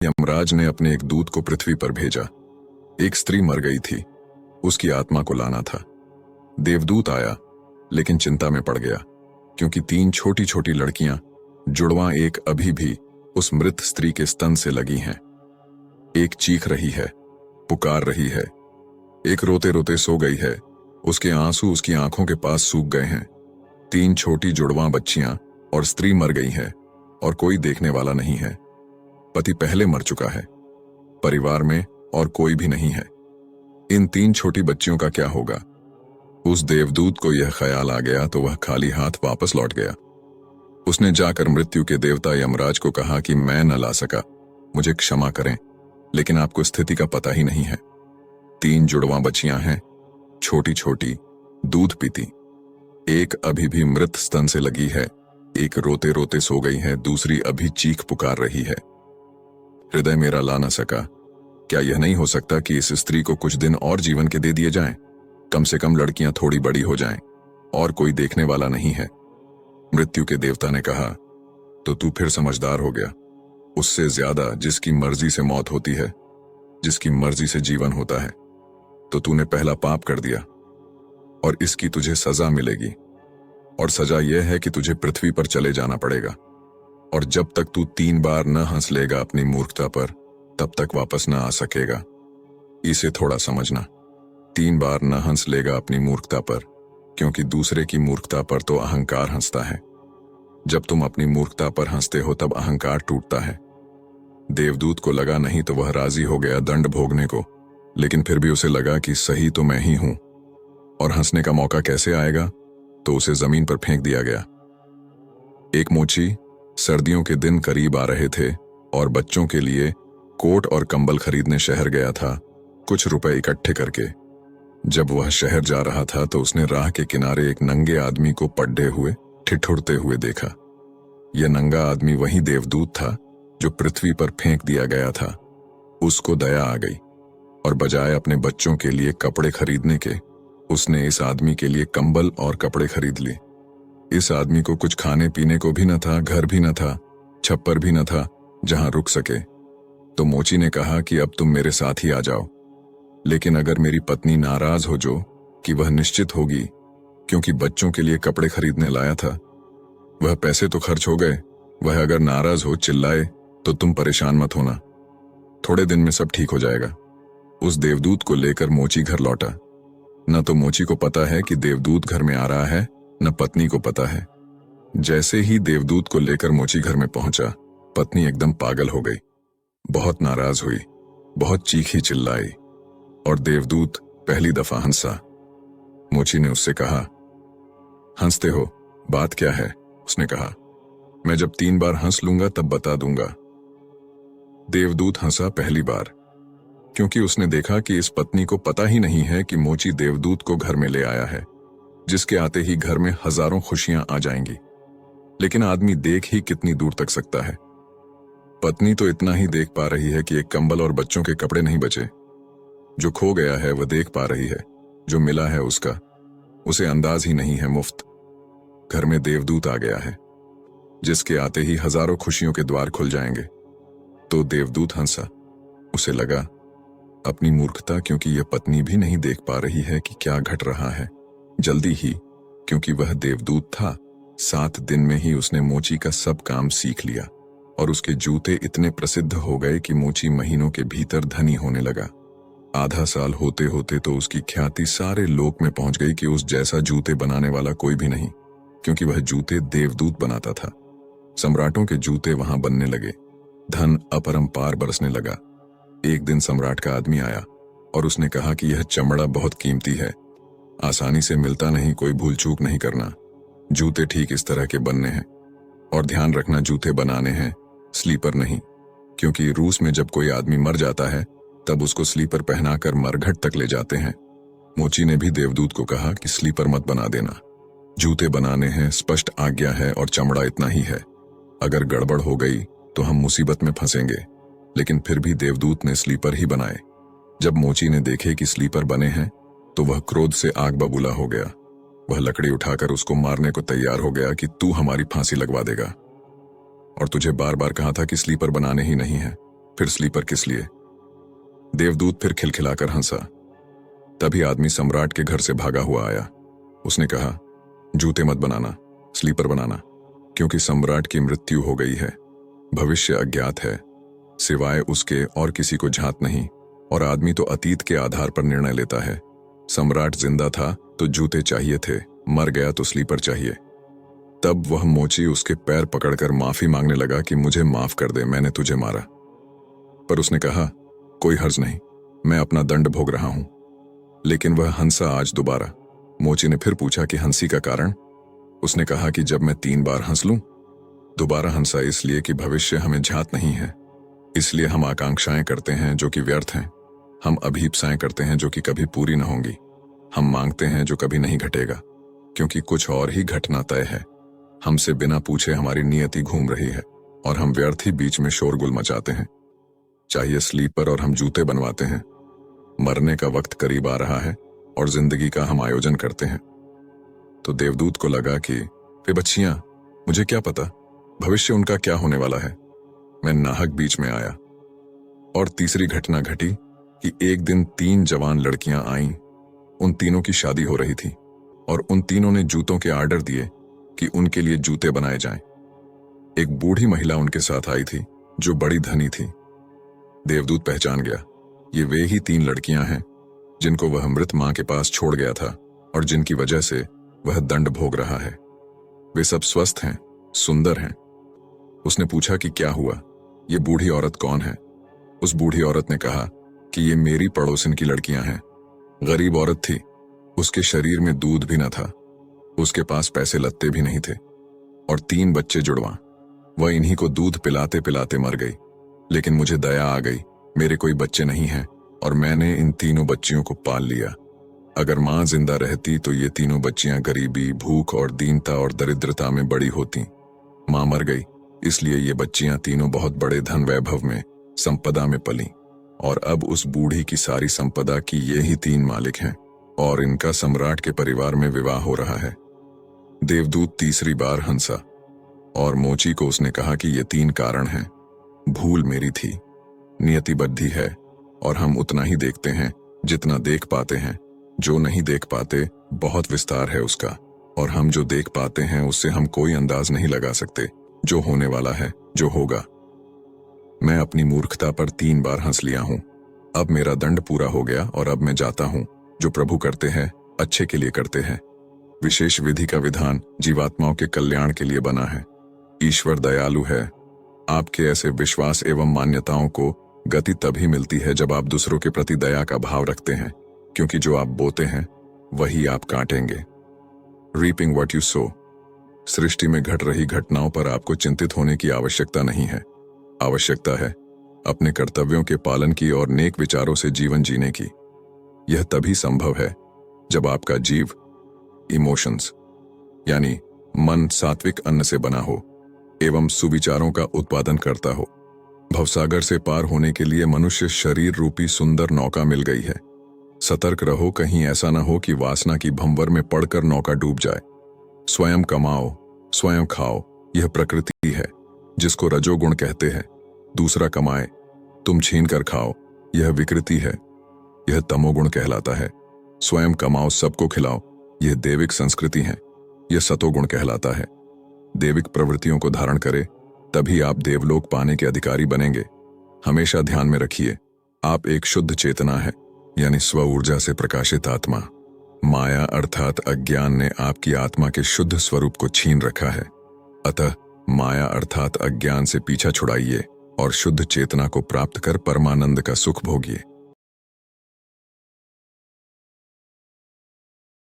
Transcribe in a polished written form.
यमराज ने अपने एक दूत को पृथ्वी पर भेजा। एक स्त्री मर गई थी, उसकी आत्मा को लाना था। देवदूत आया, लेकिन चिंता में पड़ गया, क्योंकि 3 छोटी छोटी लड़कियां, जुड़वां एक अभी भी उस मृत स्त्री के स्तन से लगी हैं। एक चीख रही है, पुकार रही है, एक रोते रोते सो गई है, उसके आंसू उसकी आंखों के पास सूख गए हैं। 3 छोटी जुड़वां बच्चियां और स्त्री मर गई है, और कोई देखने वाला नहीं है। पति पहले मर चुका है, परिवार में और कोई भी नहीं है। इन 3 छोटी बच्चियों का क्या होगा? उस देवदूत को यह ख्याल आ गया तो वह खाली हाथ वापस लौट गया। उसने जाकर मृत्यु के देवता यमराज को कहा कि मैं न ला सका, मुझे क्षमा करें, लेकिन आपको स्थिति का पता ही नहीं है। 3 जुड़वां बच्चियां हैं, छोटी छोटी, दूध पीती। एक अभी भी मृत स्तन से लगी है, एक रोते रोते सो गई है, दूसरी अभी चीख पुकार रही है। हृदय मेरा ला न सका। क्या यह नहीं हो सकता कि इस स्त्री को कुछ दिन और जीवन के दे दिए जाएं? कम से कम लड़कियां थोड़ी बड़ी हो जाएं, और कोई देखने वाला नहीं है। मृत्यु के देवता ने कहा, तो तू फिर समझदार हो गया। उससे ज्यादा जिसकी मर्जी से मौत होती है, जिसकी मर्जी से जीवन होता है, तो तूने पहला पाप कर दिया, और इसकी तुझे सजा मिलेगी। और सजा यह है कि तुझे पृथ्वी पर चले जाना पड़ेगा, और जब तक तू 3 बार न हंस लेगा अपनी मूर्खता पर, तब तक वापस न आ सकेगा। इसे थोड़ा समझना। 3 बार न हंस लेगा अपनी मूर्खता पर, क्योंकि दूसरे की मूर्खता पर तो अहंकार हंसता है। जब तुम अपनी मूर्खता पर हंसते हो तब अहंकार टूटता है। देवदूत को लगा नहीं तो वह राजी हो गया दंड भोगने को, लेकिन फिर भी उसे लगा कि सही तो मैं ही हूं, और हंसने का मौका कैसे आएगा, तो उसे जमीन पर फेंक दिया गया। एक मोची सर्दियों के दिन करीब आ रहे थे और बच्चों के लिए कोट और कंबल खरीदने शहर गया था, कुछ रुपए इकट्ठे करके। जब वह शहर जा रहा था तो उसने राह के किनारे एक नंगे आदमी को पड्डे हुए ठिठुरते हुए देखा। यह नंगा आदमी वही देवदूत था जो पृथ्वी पर फेंक दिया गया था। उसको दया आ गई, और बजाय अपने बच्चों के लिए कपड़े खरीदने के, उसने इस आदमी के लिए कंबल और कपड़े खरीद लिए। इस आदमी को कुछ खाने पीने को भी न था, घर भी न था, छप्पर भी न था जहां रुक सके। तो मोची ने कहा कि अब तुम मेरे साथ ही आ जाओ, लेकिन अगर मेरी पत्नी नाराज हो जो कि वह निश्चित होगी, क्योंकि बच्चों के लिए कपड़े खरीदने लाया था। वह पैसे तो खर्च हो गए, वह अगर नाराज हो, चिल्लाए, तो तुम परेशान मत होना, थोड़े दिन में सब ठीक हो जाएगा। उस देवदूत को लेकर मोची घर लौटा। न तो मोची को पता है कि देवदूत घर में आ रहा है, न पत्नी को पता है। जैसे ही देवदूत को लेकर मोची घर में पहुंचा, पत्नी एकदम पागल हो गई, बहुत नाराज हुई, बहुत चीखी चिल्लाई, और देवदूत पहली दफा हंसा। मोची ने उससे कहा, हंसते हो, बात क्या है? उसने कहा, मैं जब 3 बार हंस लूंगा तब बता दूंगा। देवदूत हंसा पहली बार, क्योंकि उसने देखा कि इस पत्नी को पता ही नहीं है कि मोची देवदूत को घर में ले आया है, जिसके आते ही घर में हजारों खुशियां आ जाएंगी। लेकिन आदमी देख ही कितनी दूर तक सकता है। पत्नी तो इतना ही देख पा रही है कि एक कंबल और बच्चों के कपड़े नहीं बचे। जो खो गया है वह देख पा रही है, जो मिला है उसका उसे अंदाज ही नहीं है। मुफ्त घर में देवदूत आ गया है, जिसके आते ही हजारों खुशियों के द्वार खुल जाएंगे। तो देवदूत हंसा। उसे लगा अपनी मूर्खता, क्योंकि यह पत्नी भी नहीं देख पा रही है कि क्या घट रहा है। जल्दी ही, क्योंकि वह देवदूत था, 7 दिन में ही उसने मोची का सब काम सीख लिया, और उसके जूते इतने प्रसिद्ध हो गए कि मोची महीनों के भीतर धनी होने लगा। आधा साल होते होते तो उसकी ख्याति सारे लोक में पहुंच गई कि उस जैसा जूते बनाने वाला कोई भी नहीं, क्योंकि वह जूते देवदूत बनाता था। सम्राटों के जूते वहां बनने लगे, धन अपरंपार बरसने लगा। एक दिन सम्राट का आदमी आया और उसने कहा कि यह चमड़ा बहुत कीमती है, आसानी से मिलता नहीं, कोई भूल चूक नहीं करना। जूते ठीक इस तरह के बनने हैं, और ध्यान रखना जूते बनाने हैं, स्लीपर नहीं, क्योंकि रूस में जब कोई आदमी मर जाता है तब उसको स्लीपर पहनाकर मरघट तक ले जाते हैं। मोची ने भी देवदूत को कहा कि स्लीपर मत बना देना, जूते बनाने हैं, स्पष्ट आज्ञा है, और चमड़ा इतना ही है। अगर गड़बड़ हो गई तो हम मुसीबत में फंसेंगे। लेकिन फिर भी देवदूत ने स्लीपर ही बनाए। जब मोची ने देखे कि स्लीपर बने हैं तो वह क्रोध से आग बबूला हो गया। वह लकड़ी उठाकर उसको मारने को तैयार हो गया कि तू हमारी फांसी लगवा देगा, और तुझे बार बार कहा था कि स्लीपर बनाने ही नहीं है। फिर स्लीपर किस लिए? देवदूत फिर खिलखिलाकर हंसा। तभी आदमी सम्राट के घर से भागा हुआ आया। उसने कहा, जूते मत बनाना, स्लीपर बनाना, क्योंकि सम्राट की मृत्यु हो गई है। भविष्य अज्ञात है, सिवाय उसके और किसी को झात नहीं, और आदमी तो अतीत के आधार पर निर्णय लेता है। सम्राट जिंदा था तो जूते चाहिए थे, मर गया तो स्लीपर चाहिए। तब वह मोची उसके पैर पकड़कर माफी मांगने लगा कि मुझे माफ कर दे, मैंने तुझे मारा। पर उसने कहा, कोई हर्ज नहीं, मैं अपना दंड भोग रहा हूं। लेकिन वह हंसा आज दोबारा। मोची ने फिर पूछा कि हंसी का कारण? उसने कहा कि जब मैं 3 बार हंस लूं। दोबारा हंसा इसलिए कि भविष्य हमें झात नहीं है, इसलिए हम आकांक्षाएं करते हैं जो कि व्यर्थ हैं। हम अभीप्साएं करते हैं जो कि कभी पूरी न होंगी। हम मांगते हैं जो कभी नहीं घटेगा, क्योंकि कुछ और ही घटना तय है। हमसे बिना पूछे हमारी नियति घूम रही है और हम व्यर्थ ही बीच में शोरगुल मचाते हैं। चाहिए स्लीपर और हम जूते बनवाते हैं। मरने का वक्त करीब आ रहा है और जिंदगी का हम आयोजन करते हैं। तो देवदूत को लगा कि वे बच्चियां, मुझे क्या पता भविष्य उनका क्या होने वाला है। मैं नाहक बीच में आया। और तीसरी घटना घटी कि एक दिन 3 जवान लड़कियां आईं। उन तीनों की शादी हो रही थी और उन तीनों ने जूतों के आर्डर दिए कि उनके लिए जूते बनाए जाएं। एक बूढ़ी महिला उनके साथ आई थी जो बड़ी धनी थी। देवदूत पहचान गया, ये वे ही 3 लड़कियां हैं जिनको वह मृत मां के पास छोड़ गया था और जिनकी वजह से वह दंड भोग रहा है। वे सब स्वस्थ हैं, सुंदर हैं। उसने पूछा कि क्या हुआ, ये बूढ़ी औरत कौन है? उस बूढ़ी औरत ने कहा कि ये मेरी पड़ोसिन की लड़कियां हैं। गरीब औरत थी, उसके शरीर में दूध भी न था, उसके पास पैसे लत्ते भी नहीं थे, और 3 बच्चे जुड़वा। वह इन्हीं को दूध पिलाते पिलाते मर गई। लेकिन मुझे दया आ गई, मेरे कोई बच्चे नहीं हैं और मैंने इन तीनों बच्चियों को पाल लिया। अगर मां जिंदा रहती तो ये तीनों बच्चियां गरीबी, भूख और दीनता और दरिद्रता में बड़ी होती। मां मर गई, इसलिए ये बच्चियां तीनों बहुत बड़े धन वैभव में, संपदा में पली, और अब उस बूढ़ी की सारी संपदा की ये ही 3 मालिक हैं और इनका सम्राट के परिवार में विवाह हो रहा है। देवदूत तीसरी बार हंसा और मोची को उसने कहा कि ये 3 कारण हैं। भूल मेरी थी, नियतिबद्धि है और हम उतना ही देखते हैं जितना देख पाते हैं। जो नहीं देख पाते बहुत विस्तार है उसका, और हम जो देख पाते हैं उससे हम कोई अंदाज नहीं लगा सकते जो होने वाला है, जो होगा। मैं अपनी मूर्खता पर 3 बार हंस लिया हूं। अब मेरा दंड पूरा हो गया और अब मैं जाता हूं। जो प्रभु करते हैं अच्छे के लिए करते हैं। विशेष विधि का विधान जीवात्माओं के कल्याण के लिए बना है। ईश्वर दयालु है। आपके ऐसे विश्वास एवं मान्यताओं को गति तभी मिलती है जब आप दूसरों के प्रति दया का भाव रखते हैं, क्योंकि जो आप बोते हैं वही आप काटेंगे। Reaping what you sow. सृष्टि में घट रही घटनाओं पर आपको चिंतित होने की आवश्यकता नहीं है। आवश्यकता है अपने कर्तव्यों के पालन की और नेक विचारों से जीवन जीने की। यह तभी संभव है जब आपका जीव, इमोशंस यानी मन, सात्विक अन्न से बना हो एवं सुविचारों का उत्पादन करता हो। भवसागर से पार होने के लिए मनुष्य शरीर रूपी सुंदर नौका मिल गई है। सतर्क रहो, कहीं ऐसा न हो कि वासना की भंवर में पड़कर नौका डूब जाए। स्वयं कमाओ, स्वयं खाओ, यह प्रकृति है जिसको रजोगुण कहते हैं। दूसरा कमाए, तुम छीन कर खाओ, यह विकृति है, यह तमोगुण कहलाता है। स्वयं कमाओ, सबको खिलाओ, यह देविक संस्कृति है, यह सतोगुण कहलाता है। देविक प्रवृत्तियों को धारण करे तभी आप देवलोक पाने के अधिकारी बनेंगे। हमेशा ध्यान में रखिए, आप एक शुद्ध चेतना है, यानी स्व ऊर्जा से प्रकाशित आत्मा। माया अर्थात अज्ञान ने आपकी आत्मा के शुद्ध स्वरूप को छीन रखा है। अतः माया अर्थात अज्ञान से पीछा छुड़ाइए और शुद्ध चेतना को प्राप्त कर परमानंद का सुख भोगिए।